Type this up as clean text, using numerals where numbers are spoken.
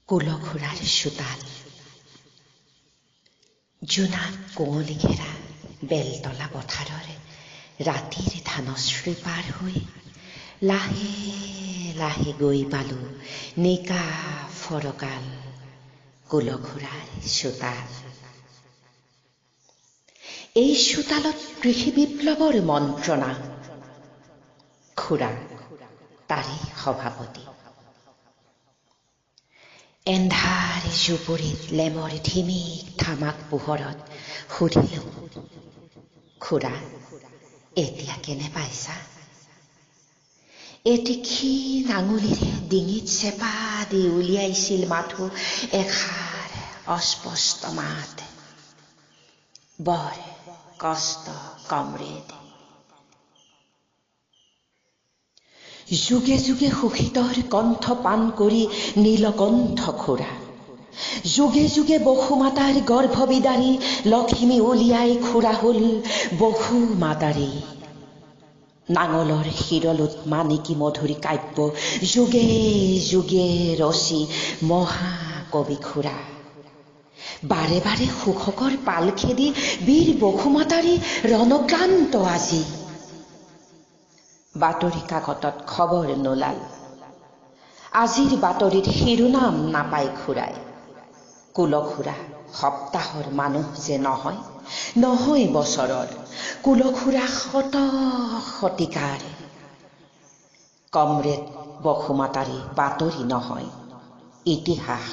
কুলখুৰাৰ চোতাল জোনাক কুঁৱলী ঘেৰা বেলতলা পথাৰৰ ৰাতিৰ ধানশ্ৰী পাৰ হৈ লাহে লাহে গৈ পালো নিকা ফৰকাল কুলখুৰাৰ চোতাল। এই চোতালত কৃষি বিপ্লৱৰ মন্ত্ৰণা। খুৰা তাৰে সভাপতি। এন্ধাৰ জুপুৰিত লেমৰ ধিমিক ধামাক পোহৰত সুধিলো, খুৰা এতিয়া কেনে পাইছা? এটি ক্ষীণ আঙুলিৰে ডিঙিত চেপা দি উলিয়াইছিল মাথো এষাৰ অস্পষ্ট মাত। বৰ কষ্ট কমৰেড। যুগে যুগে সুখিতৰ কণ্ঠ পান কৰি নীলকণ্ঠ খুৰা। যুগে যুগে বসুমাতাৰ গৰ্ভবিদাৰী লক্ষ্মী উলিয়াই খুৰা হল বসুমাতাৰী। নাঙলৰ শিৰলোত মানিকী মধুৰী কাব্য যুগে যুগে ৰচি মহাকবি খুৰা। বাৰে বাৰে সুখকৰ পাল খেদি বীৰ বসুমাতাৰী ৰণক্ৰান্ত আজি। বাতৰি কাকতত খবৰ নোলাল, আজিৰ বাতৰিত শিৰোনাম নাপায় খুৰাই। কুলখুৰা সপ্তাহৰ মানুহ যে নহয়, নহয় বছৰৰ। কুলখুৰা শত শতিকাৰ। কমৰেড বসুমাতাৰী বাতৰি নহয়, ইতিহাস।